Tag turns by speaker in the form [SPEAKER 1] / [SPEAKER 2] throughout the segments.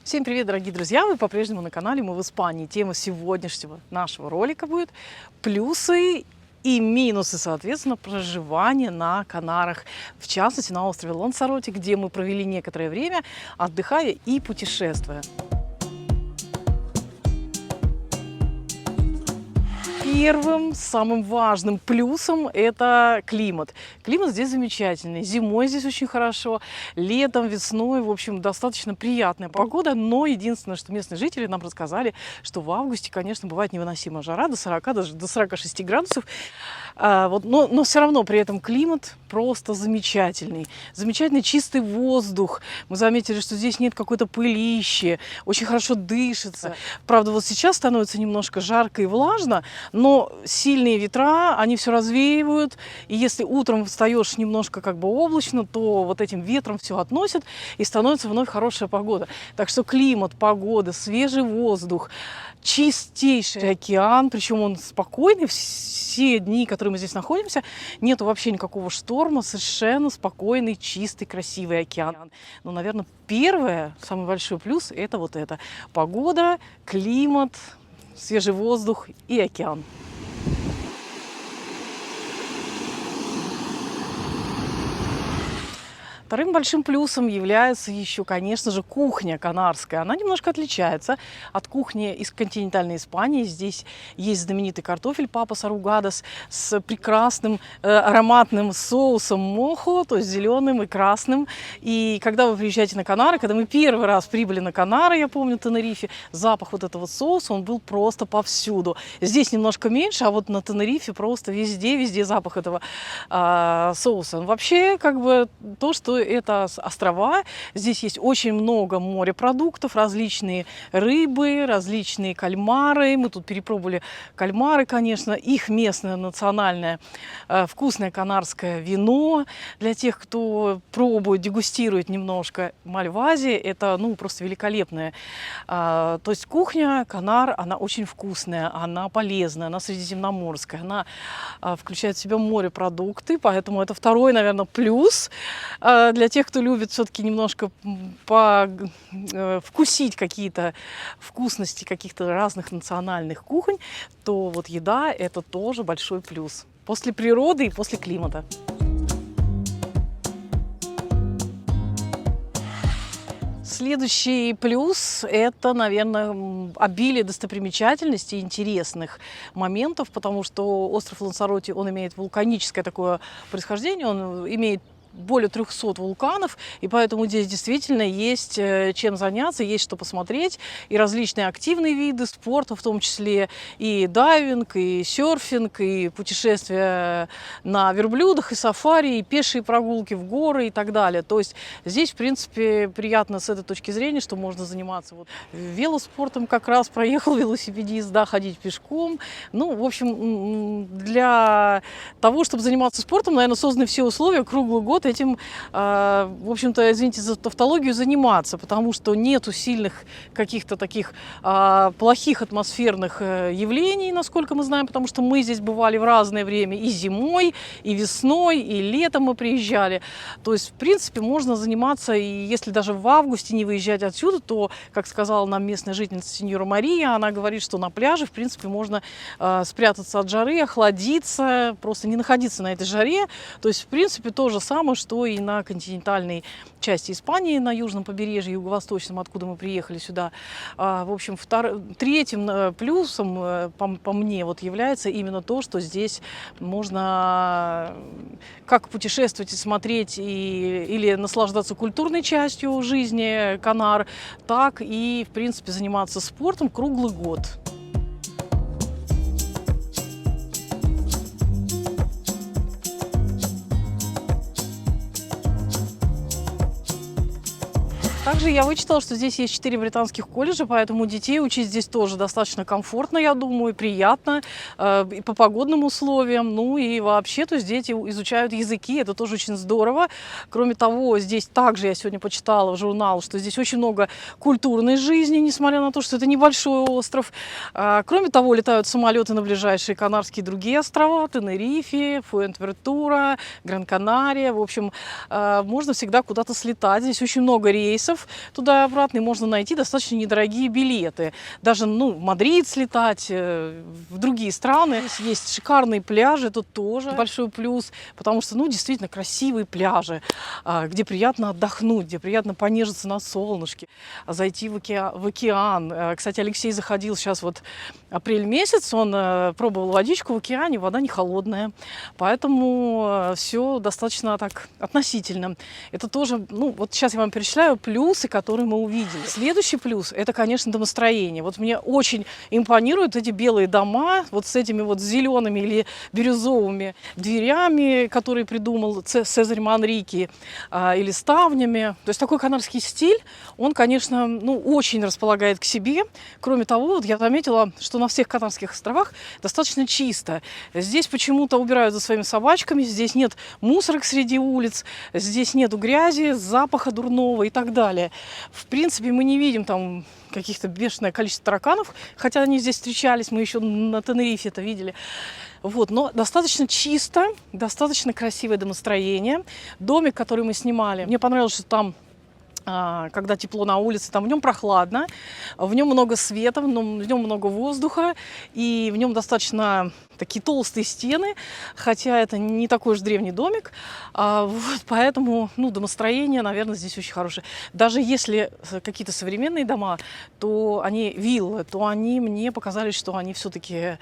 [SPEAKER 1] Всем привет, дорогие друзья! Вы по-прежнему на канале «Мы в Испании». Тема сегодняшнего нашего ролика будет плюсы и минусы, соответственно, проживания на Канарах. В частности, на острове Лансароте, где мы провели некоторое время, отдыхая и путешествуя. Первым, самым важным плюсом это климат. Климат здесь замечательный. Зимой здесь очень хорошо, летом, весной, в общем, достаточно приятная погода. Но единственное, что местные жители нам рассказали, что в августе, конечно, бывает невыносимая жара, до 40, даже до 46 градусов. Но все равно при этом климат просто замечательный. Замечательный чистый воздух. Мы заметили, что здесь нет какой-то пылищи, очень хорошо дышится. Правда, вот сейчас становится немножко жарко и влажно, но сильные ветра, они все развеивают. И если утром встаешь немножко как бы облачно, то вот этим ветром все относит, и становится вновь хорошая погода. Так что климат, погода, свежий воздух, чистейший океан, причем он спокойный. Все дни, которые мы здесь находимся, нету вообще никакого шторма, совершенно спокойный, чистый, красивый океан. Но, наверное, первое, самый большой плюс – это вот это. Погода, климат, свежий воздух и океан. Вторым большим плюсом является еще, конечно же, кухня канарская. Она немножко отличается от кухни из континентальной Испании. Здесь есть знаменитый картофель папас аругадос с прекрасным ароматным соусом мохо, то есть зеленым и красным. И когда вы приезжаете на Канары, когда мы первый раз прибыли на Канары, я помню, в Тенерифе, запах вот этого соуса, он был просто повсюду. Здесь немножко меньше, а вот на Тенерифе просто везде запах этого соуса. Вообще, как бы то, что это острова. Здесь есть очень много морепродуктов, различные рыбы, различные кальмары. Мы тут перепробовали кальмары, конечно. Их местное национальное вкусное канарское вино. Для тех, кто пробует, дегустирует немножко мальвази, это просто великолепное. То есть кухня Канар, она очень вкусная, она полезная, она средиземноморская, она включает в себя морепродукты, поэтому это второй, наверное, плюс для тех, кто любит все-таки немножко вкусить какие-то вкусности каких-то разных национальных кухонь, то вот еда – это тоже большой плюс. После природы и после климата. Следующий плюс – это, наверное, обилие достопримечательностей, интересных моментов, потому что остров Лансароте, он имеет вулканическое такое происхождение, он имеет более 300 вулканов, и поэтому здесь действительно есть чем заняться, есть что посмотреть, и различные активные виды спорта, в том числе и дайвинг, и серфинг, и путешествия на верблюдах, и сафари, и пешие прогулки в горы и так далее. То есть здесь, в принципе, приятно с этой точки зрения, что можно заниматься велоспортом, как раз проехал велосипедист, да, ходить пешком. В общем, для того, чтобы заниматься спортом, наверное, созданы все условия круглый год этим, в общем-то, извините за тавтологию, заниматься, потому что нету сильных каких-то таких плохих атмосферных явлений, насколько мы знаем, потому что мы здесь бывали в разное время, и зимой, и весной, и летом мы приезжали. То есть, в принципе, можно заниматься, и если даже в августе не выезжать отсюда, то, как сказала нам местная жительница сеньора Мария, она говорит, что на пляже, в принципе, можно спрятаться от жары, охладиться, просто не находиться на этой жаре. То есть, в принципе, то же самое, что и на континентальной части Испании, на южном побережье, юго-восточном, откуда мы приехали сюда. В общем, третьим плюсом, по мне, является именно то, что здесь можно как путешествовать и смотреть, или наслаждаться культурной частью жизни Канар, так и, в принципе, заниматься спортом круглый год. Также я вычитала, что здесь есть 4 британских колледжа, поэтому детей учить здесь тоже достаточно комфортно, я думаю, приятно, и по погодным условиям. И вообще, то есть дети изучают языки, это тоже очень здорово. Кроме того, здесь также я сегодня почитала в журнал, что здесь очень много культурной жизни, несмотря на то, что это небольшой остров. Кроме того, летают самолеты на ближайшие Канарские другие острова, Тенерифе, Фуэнтевертура, Гран-Канария. В общем, можно всегда куда-то слетать. Здесь очень много рейсов. рейсов туда и обратно, и можно найти достаточно недорогие билеты. Даже в Мадрид слетать, в другие страны. Здесь есть шикарные пляжи, это тоже большой плюс, потому что, действительно красивые пляжи, где приятно отдохнуть, где приятно понежиться на солнышке, зайти в океан. Кстати, Алексей заходил сейчас апрель месяц, он пробовал водичку в океане, вода не холодная, поэтому все достаточно так относительно. Это тоже, сейчас я вам перечисляю плюсы, которые мы увидели. Следующий плюс – это, конечно, домостроение. Мне очень импонируют эти белые дома, с этими зелеными или бирюзовыми дверями, которые придумал Цезарь Манрики, или ставнями. То есть такой канарский стиль, он, конечно, очень располагает к себе. Кроме того, я заметила, что на всех Канарских островах достаточно чисто. Здесь почему-то убирают за своими собачками, здесь нет мусорок среди улиц, здесь нету грязи, запаха дурного и так далее. В принципе, мы не видим там каких-то бешеное количество тараканов, хотя они здесь встречались, мы еще на Тенерифе это видели. Но достаточно чисто, достаточно красивое домостроение. Домик, который мы снимали, мне понравилось, что там, когда тепло на улице, там в нем прохладно, в нем много света, в нем много воздуха, и в нем достаточно такие толстые стены, хотя это не такой уж древний домик, поэтому, домостроение, наверное, здесь очень хорошее. Даже если какие-то современные дома, то они виллы, то они мне показались, что они все-таки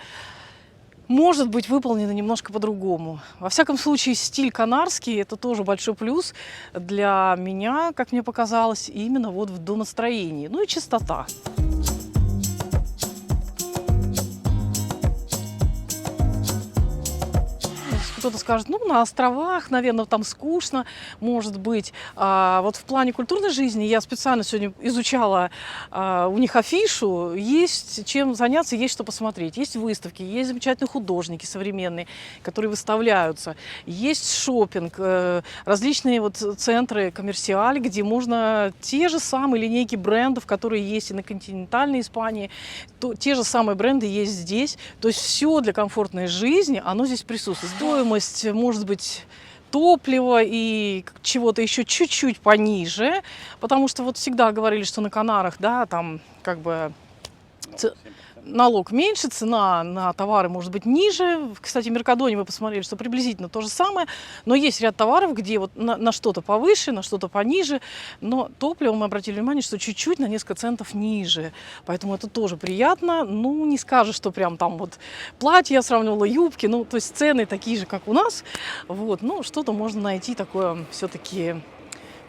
[SPEAKER 1] может быть выполнено немножко по-другому. Во всяком случае, стиль канарский – это тоже большой плюс для меня, как мне показалось, именно в домостроении. И чистота. Кто-то скажет, на островах, наверное, там скучно, может быть. В плане культурной жизни я специально сегодня изучала у них афишу. Есть чем заняться, есть что посмотреть. Есть выставки, есть замечательные художники современные, которые выставляются. Есть шопинг, различные центры коммерциаль, где можно те же самые линейки брендов, которые есть и на континентальной Испании, те же самые бренды есть здесь. То есть все для комфортной жизни, оно здесь присутствует. Стоимость, может быть, топлива и чего-то еще чуть-чуть пониже, потому что всегда говорили, что на Канарах, там налог меньше, цена на товары может быть ниже. Кстати, в Меркадоне мы посмотрели, что приблизительно то же самое, но есть ряд товаров, где на что-то повыше, на что-то пониже, но топливо, мы обратили внимание, что чуть-чуть на несколько центов ниже, поэтому это тоже приятно. Не скажешь, что прям там платья, я сравнивала юбки, то есть цены такие же, как у нас, что-то можно найти такое все-таки.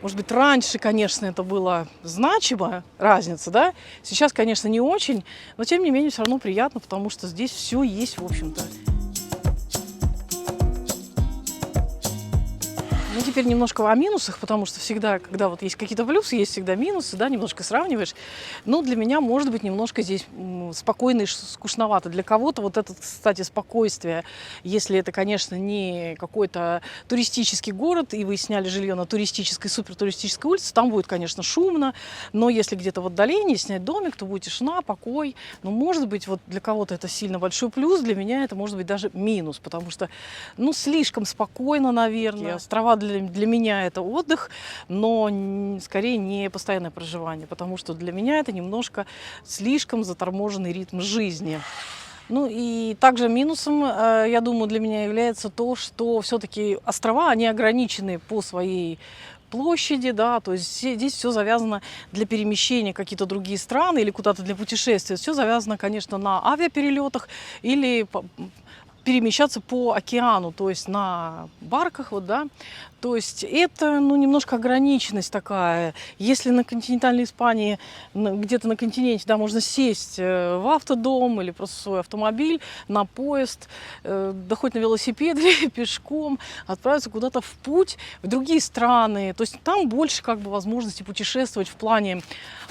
[SPEAKER 1] Может быть, раньше, конечно, это было значимо, разница, да? Сейчас, конечно, не очень, но, тем не менее, все равно приятно, потому что здесь все есть, в общем-то. Теперь немножко о минусах, потому что всегда, когда есть какие-то плюсы, есть всегда минусы, да, немножко сравниваешь. Для меня, может быть, немножко здесь спокойно и скучновато. Для кого-то это, кстати, спокойствие, если это, конечно, не какой-то туристический город, и вы сняли жилье на туристической, супертуристической улице, там будет, конечно, шумно, но если где-то в отдалении снять домик, то будет тишина, покой. Может быть, для кого-то это сильно большой плюс, для меня это может быть даже минус, потому что, слишком спокойно, наверное. Острова для меня это отдых, но скорее не постоянное проживание, потому что для меня это немножко слишком заторможенный ритм жизни. И также минусом, я думаю, для меня является то, что все-таки острова, они ограничены по своей площади, да, то есть здесь все завязано для перемещения в какие-то другие страны или куда-то для путешествия. Все завязано, конечно, на авиаперелетах или перемещаться по океану, то есть на барках, То есть это, немножко ограниченность такая. Если на континентальной Испании, где-то на континенте, да, можно сесть в автодом или просто свой автомобиль, на поезд, да хоть на велосипеде или пешком, отправиться куда-то в путь, в другие страны. То есть там больше возможности путешествовать в плане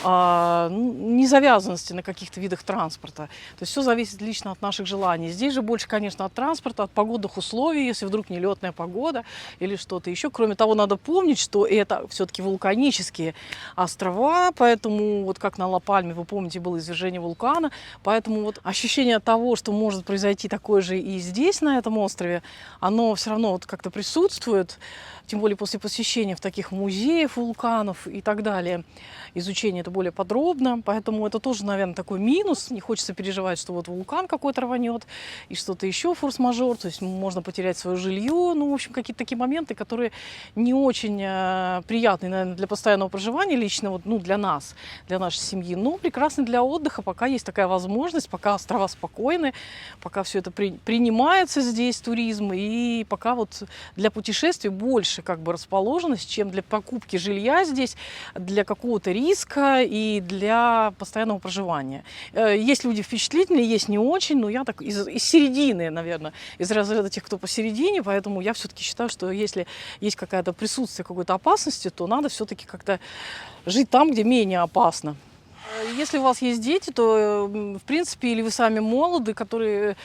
[SPEAKER 1] незавязанности на каких-то видах транспорта. То есть все зависит лично от наших желаний. Здесь же больше, конечно, от транспорта, от погодных условий, если вдруг нелетная погода или что-то еще. Кроме того, надо помнить, что это все-таки вулканические острова, поэтому как на Ла-Пальме, вы помните, было извержение вулкана, поэтому ощущение того, что может произойти такое же и здесь, на этом острове, оно все равно как-то присутствует. тем более после посещения в таких музеев вулканов и так далее. Изучение это более подробно, поэтому это тоже, наверное, такой минус. Не хочется переживать, что вот вулкан какой-то рванет и что-то еще форс-мажор, то есть можно потерять свое жилье. Ну, в общем, какие-то такие моменты, которые не очень приятные, наверное, для постоянного проживания лично, вот, ну, для нас, для нашей семьи, но прекрасны для отдыха, пока есть такая возможность, пока острова спокойны, пока все это принимается здесь, туризм, и пока вот для путешествий больше как бы расположенность, чем для покупки жилья здесь, для какого-то риска и для постоянного проживания. Есть люди впечатлительные, есть не очень, но я так из середины, наверное, из разряда тех, кто посередине, поэтому я все-таки считаю, что если есть какое-то присутствие какой-то опасности, то надо все-таки как-то жить там, где менее опасно. Если у вас есть дети, то, в принципе, или вы сами молоды,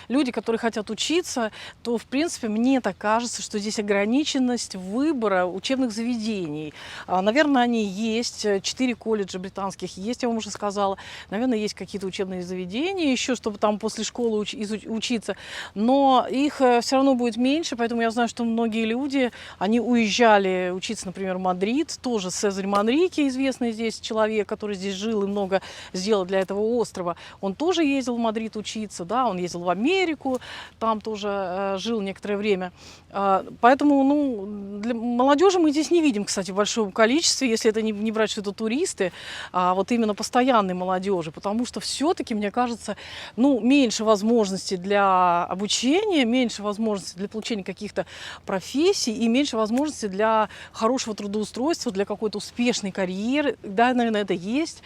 [SPEAKER 1] люди, которые хотят учиться, то, в принципе, мне так кажется, что здесь ограниченность выбора учебных заведений. Наверное, они есть, 4 колледжа британских есть, я вам уже сказала. Наверное, есть какие-то учебные заведения еще, чтобы там после школы учиться. Но их все равно будет меньше, поэтому я знаю, что многие люди, они уезжали учиться, например, в Мадрид. Тоже Цезарь Манрике, известный здесь человек, который здесь жил и много сделал для этого острова. Он тоже ездил в Мадрид учиться, да, он ездил в Америку, там тоже жил некоторое время. Поэтому, ну, для молодежи мы здесь не видим, кстати, в большом количестве, если это не брать, что это туристы, а вот именно постоянной молодежи, потому что все-таки, мне кажется, ну, меньше возможностей для обучения, меньше возможностей для получения каких-то профессий и меньше возможностей для хорошего трудоустройства, для какой-то успешной карьеры. Да, наверное, это есть.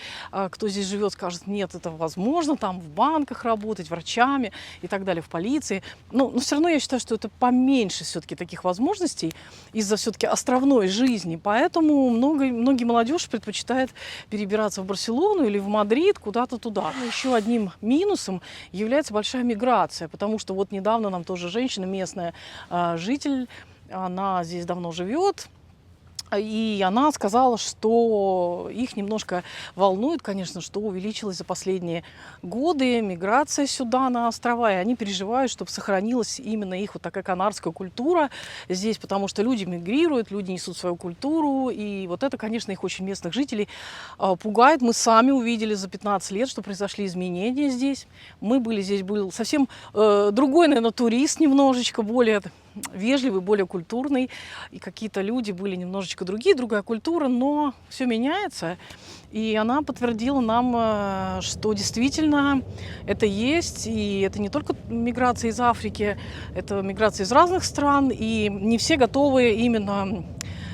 [SPEAKER 1] Кто здесь живет, скажет, нет, это возможно, там в банках работать, врачами и так далее, в полиции. Но все равно я считаю, что это поменьше все-таки таких возможностей из-за все-таки островной жизни. Поэтому многие молодежь предпочитает перебираться в Барселону или в Мадрид, куда-то туда. Еще одним минусом является большая миграция, потому что вот недавно нам тоже женщина местная, житель, она здесь давно живет. И она сказала, что их немножко волнует, конечно, что увеличилась за последние годы миграция сюда на острова, и они переживают, чтобы сохранилась именно их вот такая канарская культура здесь, потому что люди мигрируют, люди несут свою культуру, и вот это, конечно, их очень местных жителей пугает. Мы сами увидели за 15 лет, что произошли изменения здесь. Мы были здесь, был совсем другой, наверное, турист немножечко, более вежливый, более культурный, и какие-то люди были немножечко другие, другая культура, но все меняется. И она подтвердила нам, что действительно это есть, и это не только миграция из Африки, это миграция из разных стран, и не все готовы именно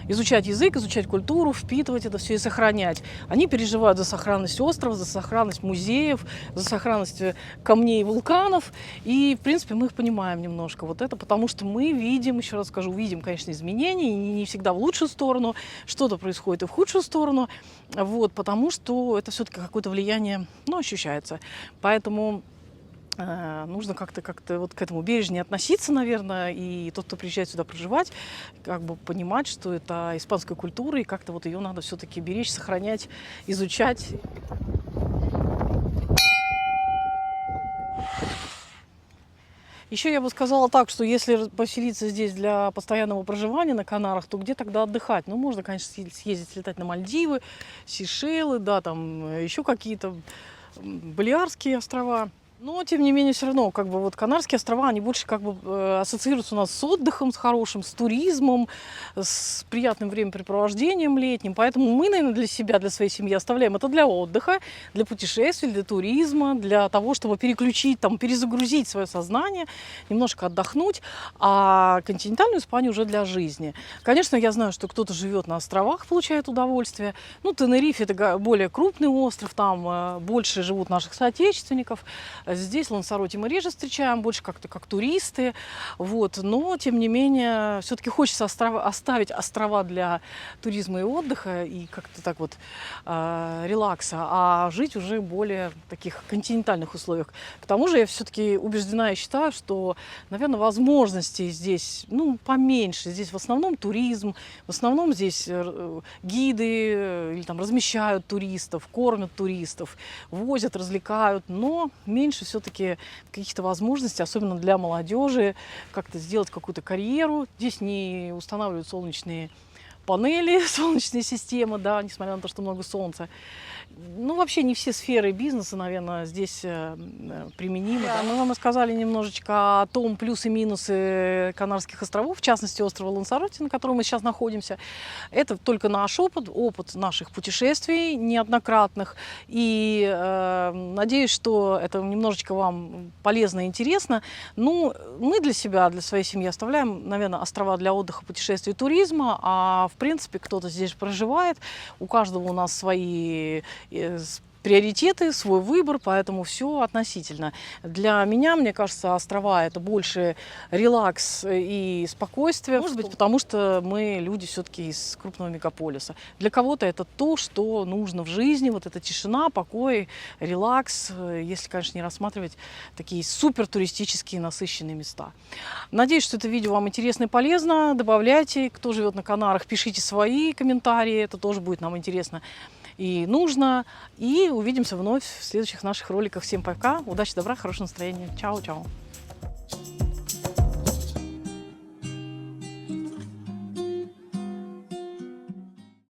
[SPEAKER 1] изучать язык, изучать культуру, впитывать это все и сохранять. Они переживают за сохранность острова, за сохранность музеев, за сохранность камней и вулканов. И, в принципе, мы их понимаем немножко. Вот это потому, что мы видим, еще раз скажу, видим, конечно, изменения, и не всегда в лучшую сторону, что-то происходит и в худшую сторону, вот, потому что это все-таки какое-то влияние, ну, ощущается. Поэтому нужно как-то вот к этому бережнее относиться, наверное, и тот, кто приезжает сюда проживать, как бы понимать, что это испанская культура, и как-то вот ее надо все-таки беречь, сохранять, изучать. Еще я бы сказала так, что если поселиться здесь для постоянного проживания на Канарах, то где тогда отдыхать? Ну, можно, конечно, съездить, слетать на Мальдивы, Сейшелы, да, там еще какие-то Балиарские острова. Но, тем не менее, все равно, как бы, вот Канарские острова, они больше, как бы, ассоциируются у нас с отдыхом, с хорошим, с туризмом, с приятным времяпрепровождением летним. Поэтому мы, наверное, для себя, для своей семьи оставляем это для отдыха, для путешествий, для туризма, для того, чтобы переключить, там, перезагрузить свое сознание, немножко отдохнуть. А континентальную Испанию уже для жизни. Конечно, я знаю, что кто-то живет на островах, получает удовольствие. Ну, Тенерифе – это более крупный остров, там больше живут наших соотечественников. Здесь, в Лансароте, мы реже встречаем, больше как-то как туристы. Вот. Но, тем не менее, все-таки хочется оставить острова для туризма и отдыха, и как-то так вот релакса, а жить уже более в таких континентальных условиях. К тому же я все-таки убеждена и считаю, что, наверное, возможностей здесь, ну, поменьше. Здесь в основном туризм, в основном здесь гиды или там размещают туристов, кормят туристов, возят, развлекают, но меньше больше все-таки каких-то возможностей, особенно для молодежи, как-то сделать какую-то карьеру. Здесь не устанавливают солнечные панели, солнечные системы, да, несмотря на то, что много солнца. Ну, вообще не все сферы бизнеса, наверное, здесь применимы. Да. Мы вам рассказали немножечко о том, плюсы и минусы Канарских островов, в частности, острова Лансароте, на котором мы сейчас находимся. Это только наш опыт, опыт наших путешествий неоднократных. И надеюсь, что это немножечко вам полезно и интересно. Ну, мы для себя, для своей семьи оставляем, наверное, острова для отдыха, путешествий, туризма, а в принципе кто-то здесь проживает, у каждого у нас свои приоритеты, свой выбор, поэтому все относительно. Для меня, мне кажется, острова – это больше релакс и спокойствие. Может быть, потому что мы люди все-таки из крупного мегаполиса. Для кого-то это то, что нужно в жизни, вот эта тишина, покой, релакс, если, конечно, не рассматривать такие супер туристические насыщенные места. Надеюсь, что это видео вам интересно и полезно. Добавляйте, кто живет на Канарах, пишите свои комментарии, это тоже будет нам интересно и нужно. И увидимся вновь в следующих наших роликах. Всем пока, удачи, добра, хорошего настроения. Чао-чао.